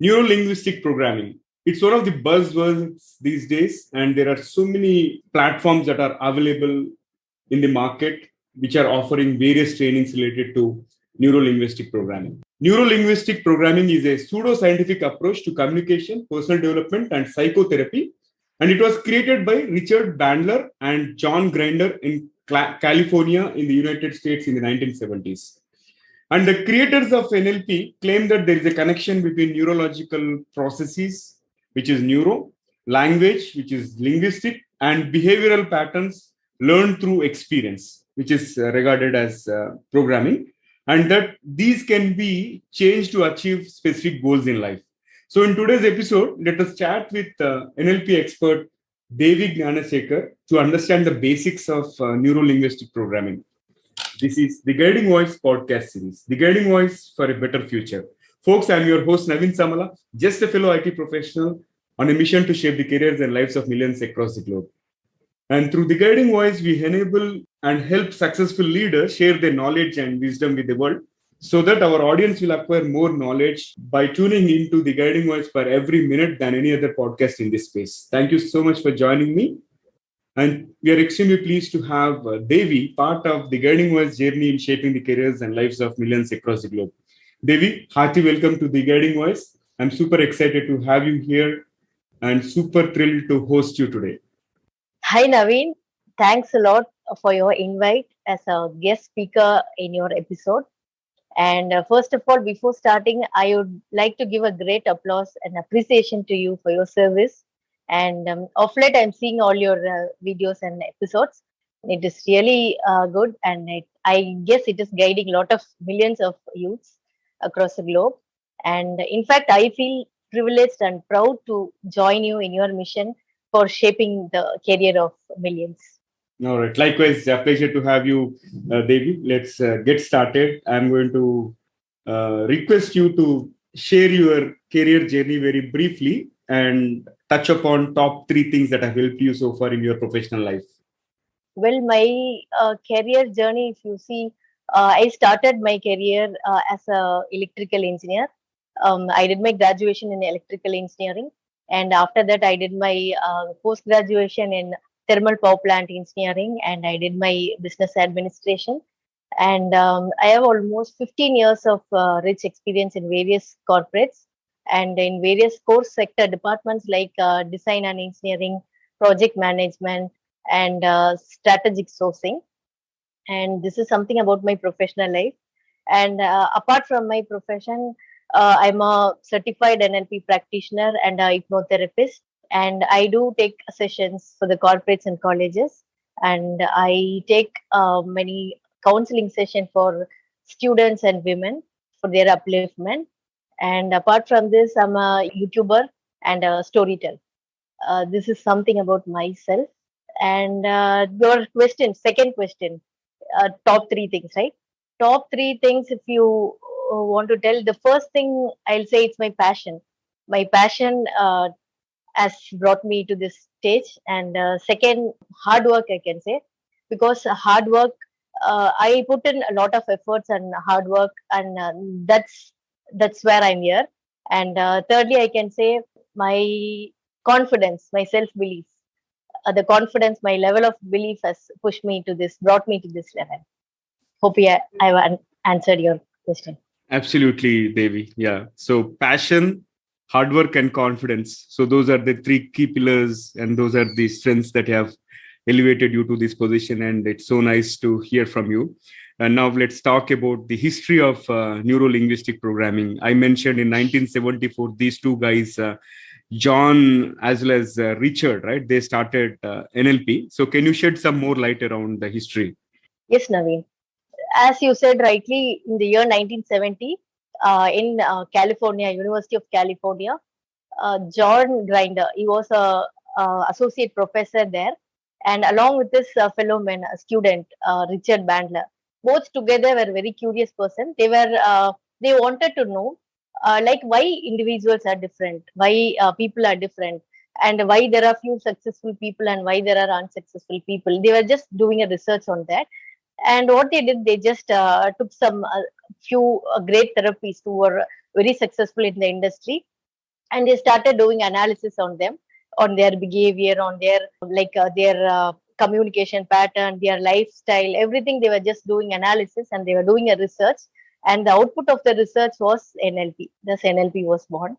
Neuro Linguistic programming. It's one of the buzzwords these days, and there are so many platforms that are available in the market which are offering various trainings related to neuro linguistic programming. Neuro linguistic programming is a pseudo-scientific approach to communication, personal development, and psychotherapy, and it was created by Richard Bandler and John Grinder in California in the United States in the 1970s. And the creators of NLP claim that there is a connection between neurological processes, which is neuro, language, which is linguistic, and behavioral patterns learned through experience, which is regarded as programming, and that these can be changed to achieve specific goals in life. So, in today's episode, let us chat with NLP expert Devi Gnaanasekar to understand the basics of neuro linguistic programming. This is the Guiding Voice podcast series, The Guiding Voice for a Better Future. Folks, I'm your host, Naveen Samala, just a fellow IT professional on a mission to shape the careers and lives of millions across the globe. And through The Guiding Voice, we enable and help successful leaders share their knowledge and wisdom with the world so that our audience will acquire more knowledge by tuning into The Guiding Voice for every minute than any other podcast in this space. Thank you so much for joining me. And we are extremely pleased to have Devi, part of the Guiding Voice journey in shaping the careers and lives of millions across the globe. Devi, hearty welcome to the Guiding Voice. I'm super excited to have you here and super thrilled to host you today. Hi, Naveen. Thanks a lot for your invite as a guest speaker in your episode. And first of all, before starting, I would like to give a great applause and appreciation to you for your service. And of late, I'm seeing all your videos and episodes. It is really good, and I guess it is guiding a lot of millions of youths across the globe. And in fact, I feel privileged and proud to join you in your mission for shaping the career of millions. All right. Likewise, a pleasure to have you, Devi. Let's get started. I'm going to request you to share your career journey very briefly and touch upon top 3 things that have helped you so far in your professional life. Well, my career journey, if you see, I started my career as a electrical engineer. I did my graduation in electrical engineering, and after that, I did my post graduation in thermal power plant engineering, and I did my business administration. And I have almost 15 years of rich experience in various corporates and in various core sector departments like design and engineering, project management, and strategic sourcing. And this is something about my professional life. And apart from my profession, I'm a certified NLP practitioner and a hypnotherapist. And I do take sessions for the corporates and colleges. And I take many counseling sessions for students and women for their upliftment. And apart from this, I'm a YouTuber and a storyteller. This is something about myself. And your question, second question, top 3 things, right? Top 3 things, if you want to tell, the first thing I'll say it's my passion. My passion has brought me to this stage. And second, hard work, I can say, because hard work, I put in a lot of efforts and hard work, and that's where I'm here. And thirdly, I can say my confidence, my self belief, the confidence, my level of belief has pushed me to this, brought me to this level. Hope I've answered your question. Absolutely, Devi. Yeah. So, passion, hard work, and confidence. So, those are the 3 key pillars, and those are the strengths that have elevated you to this position. And it's so nice to hear from you. And now let's talk about the history of neuro linguistic programming. I mentioned in 1974, these 2 guys, John as well as Richard, right? They started NLP. So, can you shed some more light around the history? Yes, Naveen. As you said rightly, in the year 1970, in California, University of California, John Grinder, he was a associate professor there, and along with this fellow man, a student, Richard Bandler, both together were very curious person. They wanted to know, like why individuals are different, why people are different, and why there are few successful people and why there are unsuccessful people. They were just doing a research on that. And what they did, they just took some few great therapists who were very successful in the industry, and they started doing analysis on them, on their behavior, on their communication pattern, their lifestyle, everything. They were just doing analysis and they were doing a research, and the output of the research was NLP. Thus NLP was born.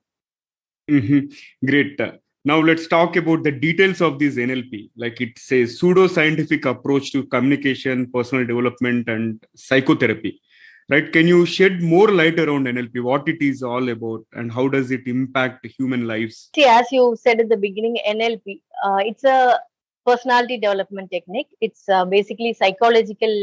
Great. Now let's talk about the details of this NLP. Like, it's a pseudo-scientific approach to communication, personal development, and psychotherapy. Right? Can you shed more light around NLP, what it is all about, and how does it impact human lives? See, as you said at the beginning, NLP, it's a personality development technique. It's basically psychological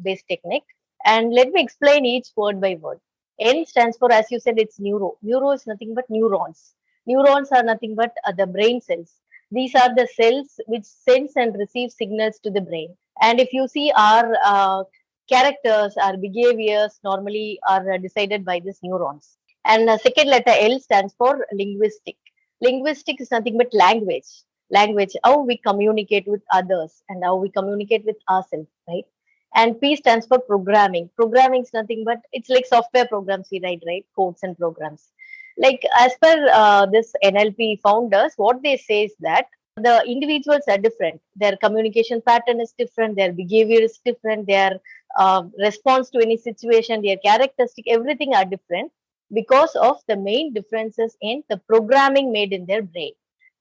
based technique. And let me explain each word by word. N stands for, as you said, it's neuro. Neuro is nothing but neurons. Neurons are nothing but the brain cells. These are the cells which sends and receive signals to the brain. And if you see our characters, our behaviors normally are decided by these neurons. And second letter L stands for linguistic. Linguistic is nothing but language. Language, how we communicate with others and how we communicate with ourselves, right? And P stands for programming. Programming is nothing but, it's like software programs we write, right? Codes and programs. Like, as per this NLP founders, what they say is that the individuals are different. Their communication pattern is different. Their behavior is different. Their response to any situation, their characteristic, everything are different because of the main differences in the programming made in their brain.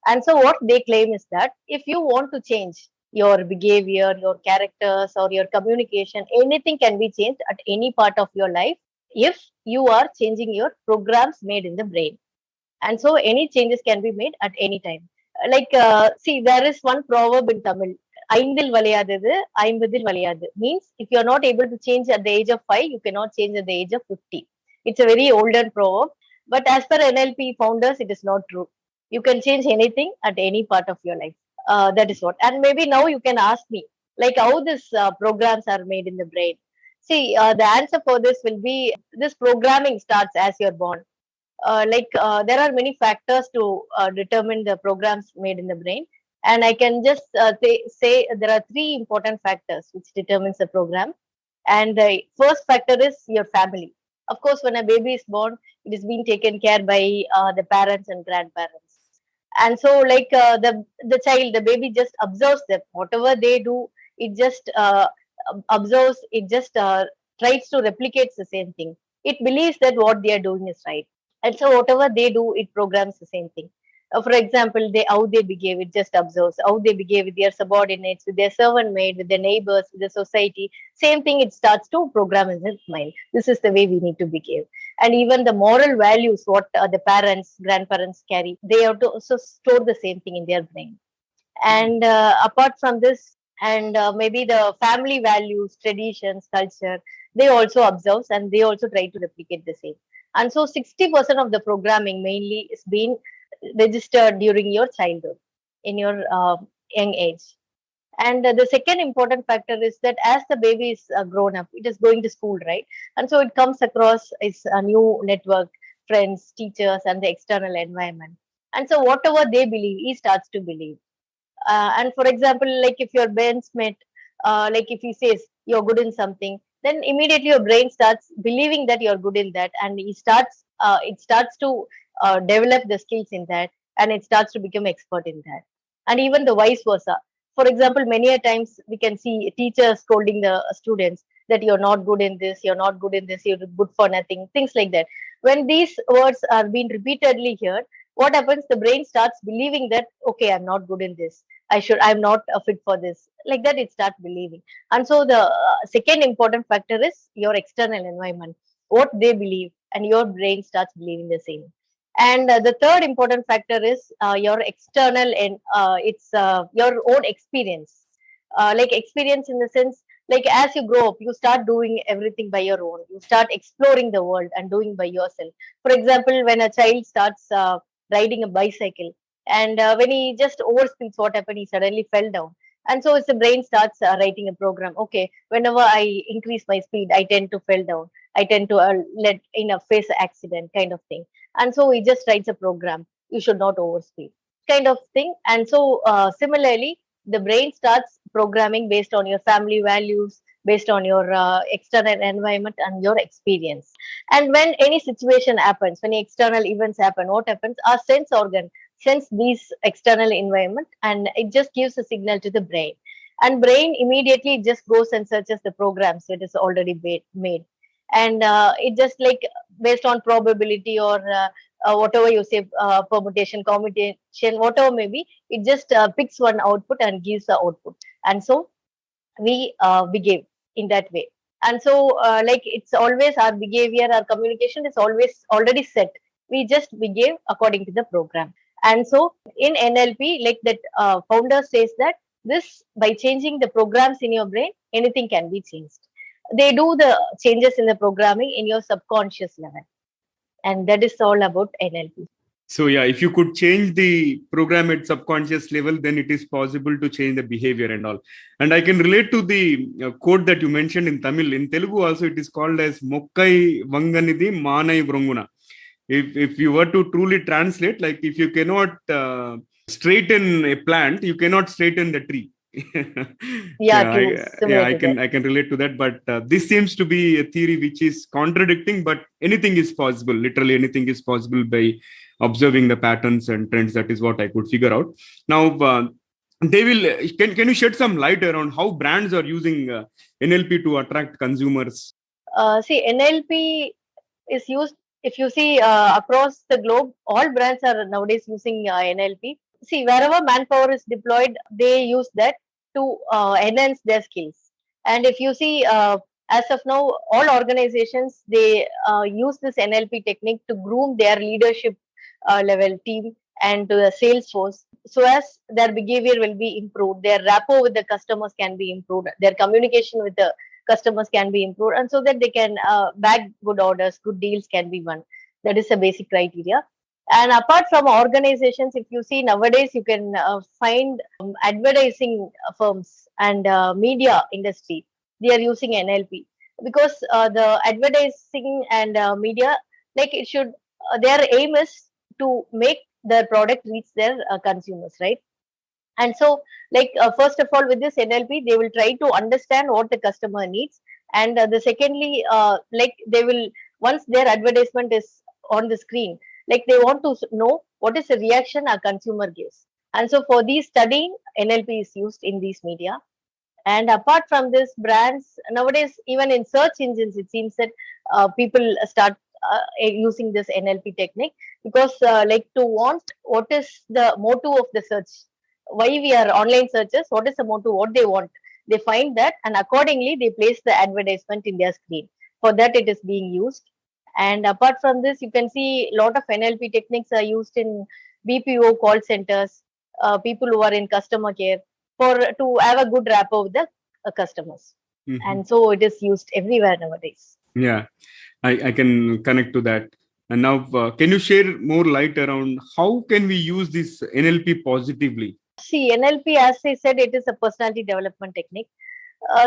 And so what they claim is that if you want to change your behavior, your characters, or your communication, anything can be changed at any part of your life if you are changing your programs made in the brain. And so any changes can be made at any time. Like, see, there is one proverb in Tamil, ஐந்தில் வளையாதது ஐம்பதில் வளையாது, means if you are not able to change at the age of 5, you cannot change at the age of 50. It's a very older proverb, but as per NLP founders, it is not true. You can change anything at any part of your life. That is what. And maybe now you can ask me, like, how these programs are made in the brain. See, the answer for this will be, this programming starts as you're born. There are many factors to determine the programs made in the brain, and I can just say there are three important factors which determines the program. And the first factor is your family. Of course, when a baby is born, it is being taken care by the parents and grandparents. And so, like, the child, the baby just observes them. Whatever they do, it just observes. It just tries to replicate the same thing. It believes that what they are doing is right, and so whatever they do, it programs the same thing. For example, they how they behave, it just observes how they behave with their subordinates, with their servant maid, with their neighbors, with the society. Same thing, it starts to program in his mind. This is the way we need to behave. And even the moral values, what the parents, grandparents carry, they have to also store the same thing in their brain. And apart from this, and maybe the family values, traditions, culture, they also observe and they also try to replicate the same. And so 60% of the programming mainly is being registered during your childhood, in your young age. And the second important factor is that as the baby is grown up, it is going to school, right? And so it comes across its a new network, friends, teachers, and the external environment. And so whatever they believe, he starts to believe. And for example, like if your benchmate, like if he says you're good in something, then immediately your brain starts believing that you're good in that, and it starts to develop the skills in that, and it starts to become expert in that. And even the vice versa. For example, many a times we can see teachers scolding the students that you're not good in this, you're not good in this, you're good for nothing, things like that. When these words are being repeatedly heard, what happens? The brain starts believing that, okay, I'm not good in this. I'm not fit for this. Like that, it starts believing. And so the second important factor is your external environment, what they believe, and your brain starts believing the same. And the third important factor is your external and it's your own experience. Like experience in the sense, like as you grow up, you start doing everything by your own. You start exploring the world and doing by yourself. For example, when a child starts riding a bicycle, and when he just overspeeds, what happened? He suddenly fell down. And so the brain starts writing a program. Okay, whenever I increase my speed, I tend to fall down. I tend to let in a face accident kind of thing. And so he just writes a program. You should not overspeed, kind of thing. And so similarly, the brain starts programming based on your family values, based on your external environment and your experience. And when any situation happens, when external events happen, what happens? Our sense organ sense these external environment, and it just gives a signal to the brain. And brain immediately just goes and searches the programs it is already made. And it just like based on probability or whatever you say, permutation, combination, whatever may be, it just picks one output and gives the output. And so we behave in that way. And so like it's always our behavior, our communication is always already set. We just behave according to the program. And so in NLP, like that founder says that this, by changing the programs in your brain, anything can be changed. They do the changes in the programming in your subconscious level, and that is all about NLP. So yeah, if you could change the program at subconscious level, then it is possible to change the behavior and all. And I can relate to the quote that you mentioned in Tamil. In Telugu also, it is called as Mokkai Vanganidi Manai Vranguna. If you were to truly translate, like if you cannot straighten a plant, you cannot straighten the tree. I can relate to that. But this seems to be a theory which is contradicting, but anything is possible. Literally anything is possible by observing the patterns and trends. That is what I could figure out. Now, can you shed some light around how brands are using NLP to attract consumers? See, NLP is used, if you see across the globe, all brands are nowadays using NLP. See, wherever manpower is deployed, they use that to enhance their skills. And if you see, as of now, all organizations, they use this NLP technique to groom their leadership level team and to the sales force, so as their behavior will be improved, their rapport with the customers can be improved, their communication with the customers can be improved, and so that they can bag good orders, good deals can be won. That is a basic criteria. And apart from organizations, if you see nowadays, you can find advertising firms and media industry. They are using NLP because the advertising and media, like it should, their aim is to make their product reach their consumers, right? And so, like first of all, with this NLP, they will try to understand what the customer needs, and the secondly, like they will, once their advertisement is on the screen, like they want to know what is the reaction a consumer gives. And so, for these studying, NLP is used in these media. And apart from this, brands nowadays, even in search engines, it seems that people start using this NLP technique because, like, to want what is the motto of the search, why we are online searchers, what is the motto, what they want. They find that, and accordingly, they place the advertisement in their screen. For that, it is being used. And apart from this, you can see a lot of NLP techniques are used in BPO call centers, people who are in customer care, for to have a good rapport with the customers. Mm-hmm. And so it is used everywhere nowadays. Yeah, I can connect to that. And now, can you share more light around how can we use this NLP positively? See, NLP, as I said, it is a personality development technique.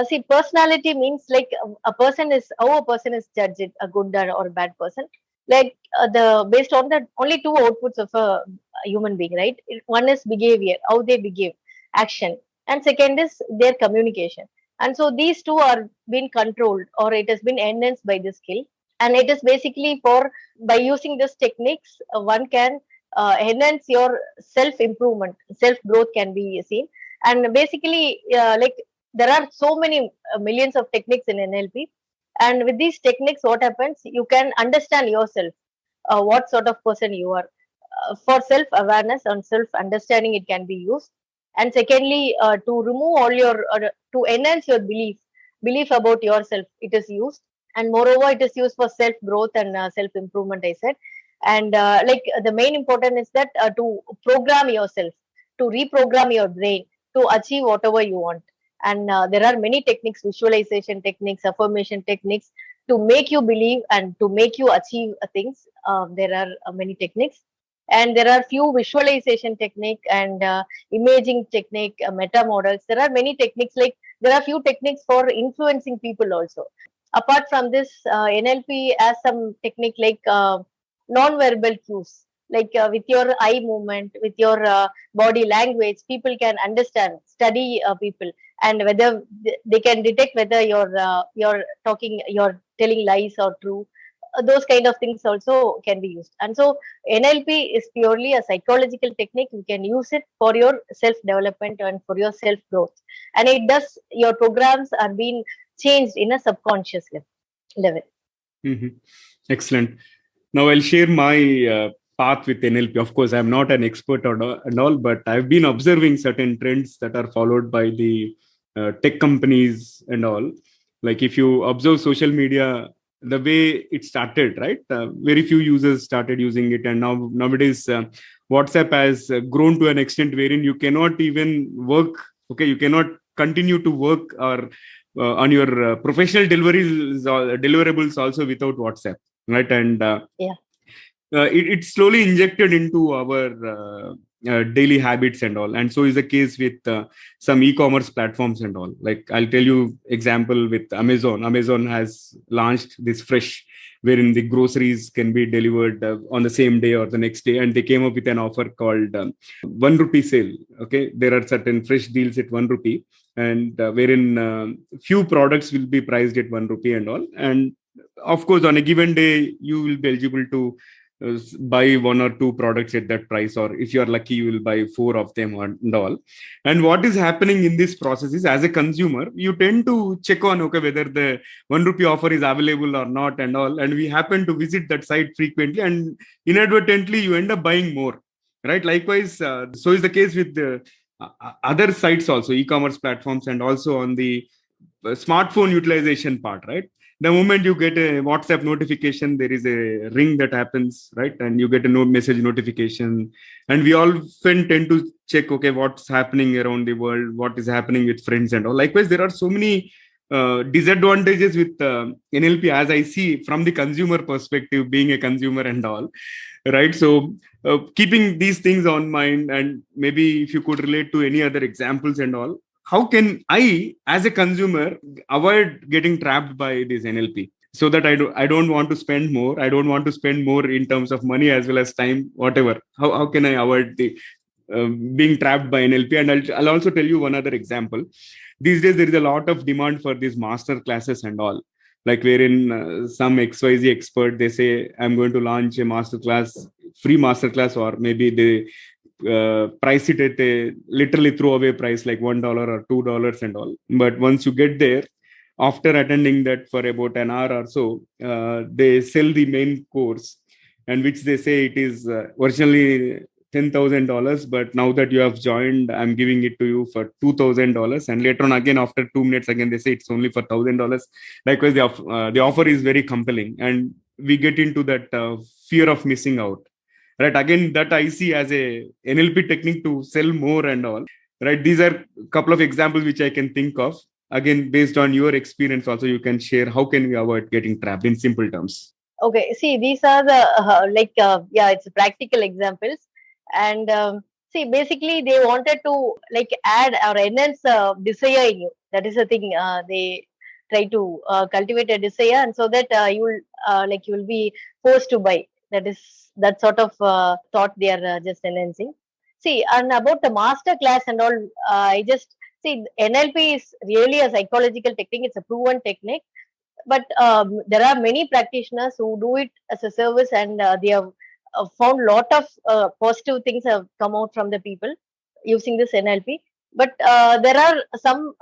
See, personality means like a person is, how a person is judged, a good or a bad person. Like the based on the only two outputs of a human being, right? One is behavior, how they behave, action, and second is their communication. And so these two are being controlled, or it has been enhanced by this skill. And it is basically for, by using this techniques, one can enhance your self improvement, self growth can be seen. And basically, like there are so many millions of techniques in NLP. And with these techniques, what happens? You can understand yourself, what sort of person you are. For self awareness and self understanding, it can be used. And secondly, to remove all your, to enhance your belief about yourself, it is used. And moreover, it is used for self growth and self improvement, I said. And like the main important is that to program yourself, to reprogram your brain to achieve whatever you want. And there are many techniques, visualization techniques, affirmation techniques, to make you believe and to make you achieve things. There are many techniques. And there are few visualization technique and imaging technique, meta models. There are many techniques, like there are few techniques for influencing people also. Apart from this, NLP has some technique like non-verbal cues. Like with your eye movement, with your body language, people can understand, study people, and whether they can detect whether you're talking, you're telling lies or true. Those kind of things also can be used. And so NLP is purely a psychological technique. You can use it for your self development and for your self growth. And it does, your programs are being changed in a subconscious level. Mm-hmm. Excellent. Now I'll share my path with NLP. Of course, I'm not an expert and all, but I've been observing certain trends that are followed by the tech companies and all. Like if you observe social media, the way it started, right? Very few users started using it, and nowadays WhatsApp has grown to an extent wherein you cannot even work. Okay, you cannot continue to work or on your professional deliverables also without WhatsApp, right? And Yeah. it slowly injected into our daily habits and all, and so is the case with some e-commerce platforms and all. Like I'll tell you example with Amazon has launched this fresh, wherein the groceries can be delivered on the same day or the next day, and they came up with an offer called 1 rupee sale. Okay, there are certain fresh deals at 1 rupee, and wherein few products will be priced at 1 rupee and all. And of course, on a given day you will be eligible to buy one or two products at that price, or if you're lucky you will buy four of them and all. And what is happening in this process is, as a consumer, you tend to check on, okay, whether the 1 rupee offer is available or not and all, and we happen to visit that site frequently, and inadvertently you end up buying more, right? Likewise, so is the case with the other sites also, e-commerce platforms, and also on the smartphone utilization part, right? The moment you get a WhatsApp notification, there is a ring that happens, right? And you get a message notification, and we all often tend to check, okay, what's happening around the world, what is happening with friends and all. Likewise, there are so many disadvantages with NLP, as I see from the consumer perspective, being a consumer and all, right? So keeping these things on mind, and maybe if you could relate to any other examples and all, how can I, as a consumer, avoid getting trapped by this NLP, so that I don't want to spend more. I don't want to spend more in terms of money as well as time, whatever. How can I avoid the being trapped by NLP? And I'll also tell you one other example. These days, there is a lot of demand for these master classes and all, like wherein some XYZ expert, they say, I'm going to launch a master class, free master class, or maybe they price it at a literally throwaway price like $1 or $2 and all. But once you get there, after attending that for about an hour or so, they sell the main course, and which they say it is originally $10,000, but now that you have joined, I'm giving it to you for $2,000. And later on, again after 2 minutes, again they say it's only for $1,000. Likewise, the offer is very compelling, and we get into that fear of missing out. Right, again, that I see as a NLP technique to sell more and all. Right, these are a couple of examples which I can think of. Again, based on your experience also, you can share how can we avoid getting trapped in simple terms. Okay, see, these are the yeah, it's practical examples. And see, basically they wanted to like add or enhance desire in you. That is the thing. They try to cultivate a desire, and so that you will be forced to buy. That is that sort of thought they are just enhancing. See, and about the master class and all, I just see NLP is really a psychological technique. It's a proven technique, but there are many practitioners who do it as a service, and they have found a lot of positive things have come out from the people using this NLP. But there are some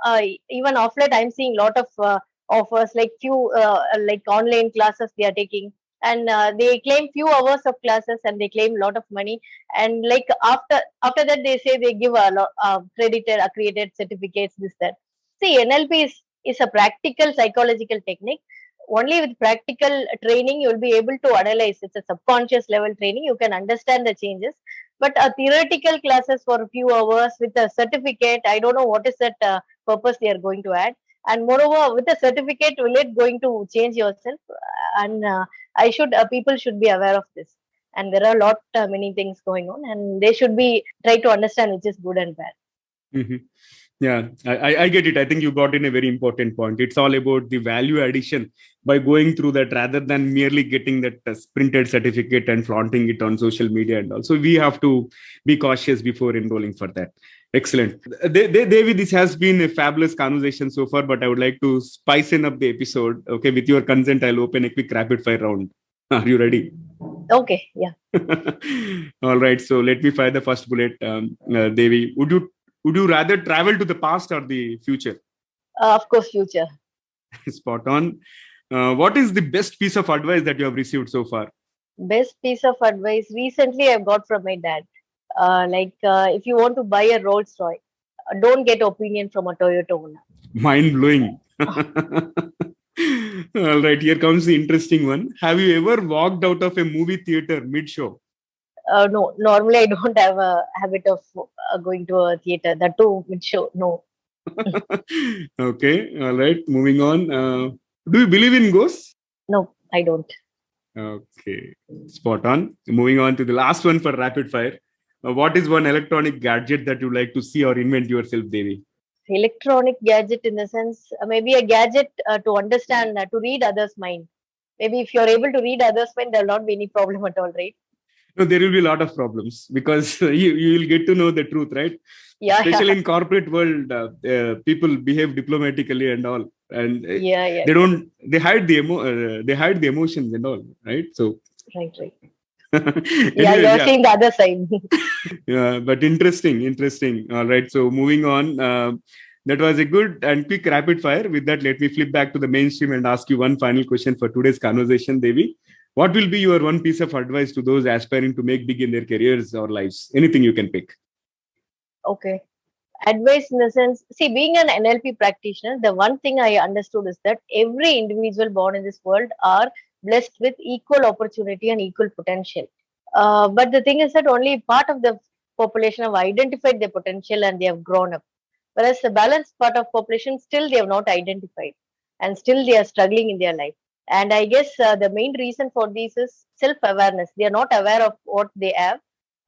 even off late I'm seeing a lot of offers, like few like online classes they are taking, and they claim few hours of classes and they claim a lot of money, and like after that they say they give a lot credited accredited certificates, this that. See, NLP is a practical psychological technique. Only with practical training you will be able to analyze. It's a subconscious level training, you can understand the changes. But theoretical classes for a few hours with a certificate, I don't know what is that purpose they are going to add. And moreover, with a certificate, will it going to change yourself? And I should people should be aware of this. And there are a lot many things going on, and they should be try to understand which is good and bad. Mm-hmm. Yeah, I get it. I think you got in a very important point. It's all about the value addition by going through that rather than merely getting that printed certificate and flaunting it on social media and all. So we have to be cautious before enrolling for that. Excellent. Devi, this has been a fabulous conversation so far, but I would like to spice up the episode. Okay, with your consent, I'll open a quick rapid fire round. Are you ready? Okay, yeah. All right. So let me fire the first bullet. Devi, would you rather travel to the past or the future? Of course, future. Spot on. What is the best piece of advice that you have received so far? Best piece of advice recently I've got from my dad. If you want to buy a Rolls Royce, don't get opinion from a Toyota owner. Mind blowing. All right, here comes the interesting one. Have you ever walked out of a movie theater mid-show? No, normally I don't have a habit of going to a theater. That too mid-show. No. Okay, all right, moving on. Do you believe in ghosts? No, I don't. Okay, spot on. Moving on to the last one for rapid fire. What is one electronic gadget that you like to see or invent yourself, Devi? Electronic gadget in the sense, maybe a gadget to understand, to read others' mind. Maybe if you're able to read others' mind, there'll not be any problem at all, right? No, there will be a lot of problems because you will get to know the truth, right? Yeah, Especially in corporate world, people behave diplomatically and all, and yeah. they hide they hide the emotions and all, right? So Right. Yeah, anyways, you're yeah. seeing the other side. Yeah, but interesting. All right, so moving on. That was a good and quick rapid fire. With that, let me flip back to the mainstream and ask you one final question for today's conversation, Devi. What will be your one piece of advice to those aspiring to make big in their careers or lives? Anything you can pick. Okay. Advice in the sense, see, being an NLP practitioner, the one thing I understood is that every individual born in this world are blessed with equal opportunity and equal potential. But the thing is that only part of the population have identified their potential and they have grown up. Whereas the balanced part of population still they have not identified and still they are struggling in their life. And I guess the main reason for this is self-awareness. They are not aware of what they have.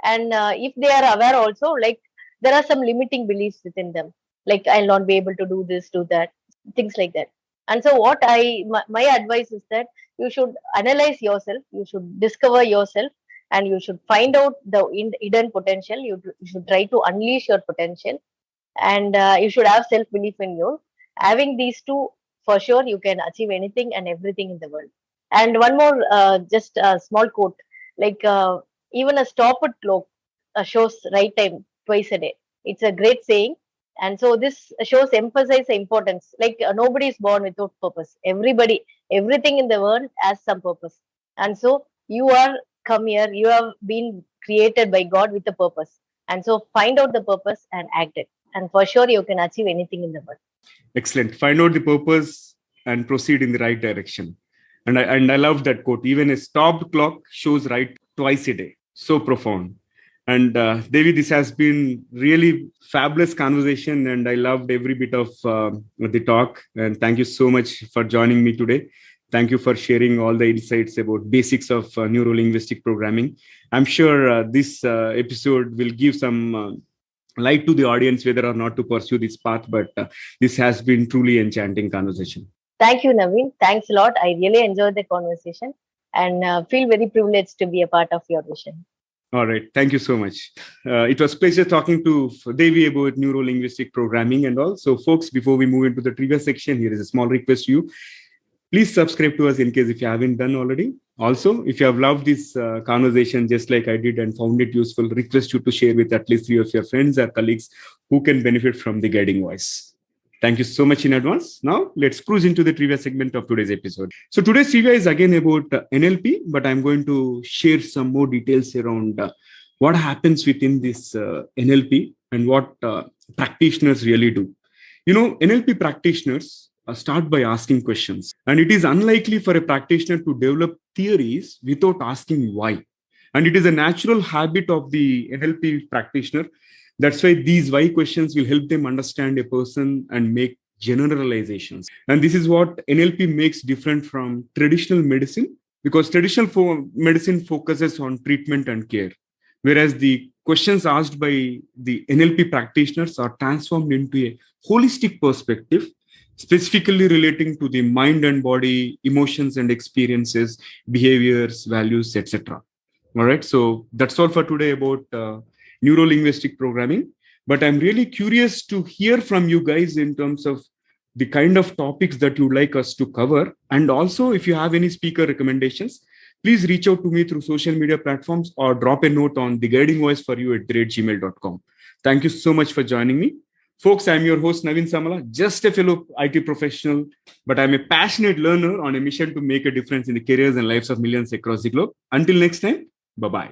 And if they are aware also, like there are some limiting beliefs within them, like I'll not be able to do this, do that, things like that. And so what my advice is that you should analyze yourself, you should discover yourself, and you should find out the hidden potential. You should try to unleash your potential, and you should have self belief in you. Having these two, for sure you can achieve anything and everything in the world. And one more, just a small quote, like even a stopped clock shows right time twice a day. It's a great saying. And so this shows emphasize the importance. Like nobody is born without purpose. Everybody, everything in the world has some purpose. And so you are come here. You have been created by God with a purpose. And so find out the purpose and act it. And for sure you can achieve anything in the world. Excellent. Find out the purpose and proceed in the right direction. And I love that quote. Even a stopped clock shows right twice a day. So profound. And Devi, this has been really fabulous conversation, and I loved every bit of the talk. And thank you so much for joining me today. Thank you for sharing all the insights about basics of neuro linguistic programming. I'm sure this episode will give some light to the audience whether or not to pursue this path. But this has been truly enchanting conversation. Thank you, Naveen. Thanks a lot. I really enjoyed the conversation and feel very privileged to be a part of your vision. All right. Thank you so much. It was a pleasure talking to Devi about neuro-linguistic programming and all. So, folks, before we move into the trivia section, here is a small request to you. Please subscribe to us in case if you haven't done already. Also, if you have loved this conversation just like I did and found it useful, request you to share with at least 3 of your friends or colleagues who can benefit from the guiding voice. Thank you so much in advance. Now, let's cruise into the trivia segment of today's episode. So today's trivia is again about NLP, but I'm going to share some more details around what happens within this NLP and what practitioners really do. You know, NLP practitioners start by asking questions, and it is unlikely for a practitioner to develop theories without asking why. And it is a natural habit of the NLP practitioner. That's why these why questions will help them understand a person and make generalizations. And this is what NLP makes different from traditional medicine, because traditional medicine focuses on treatment and care, whereas the questions asked by the NLP practitioners are transformed into a holistic perspective, specifically relating to the mind and body, emotions and experiences, behaviors, values, etc. All right. So that's all for today about neuro linguistic programming. But I'm really curious to hear from you guys in terms of the kind of topics that you'd like us to cover. And also, if you have any speaker recommendations, please reach out to me through social media platforms or drop a note on theguidingvoiceforyou@gmail.com. Thank you so much for joining me. Folks, I'm your host, Naveen Samala, just a fellow IT professional, but I'm a passionate learner on a mission to make a difference in the careers and lives of millions across the globe. Until next time, bye-bye.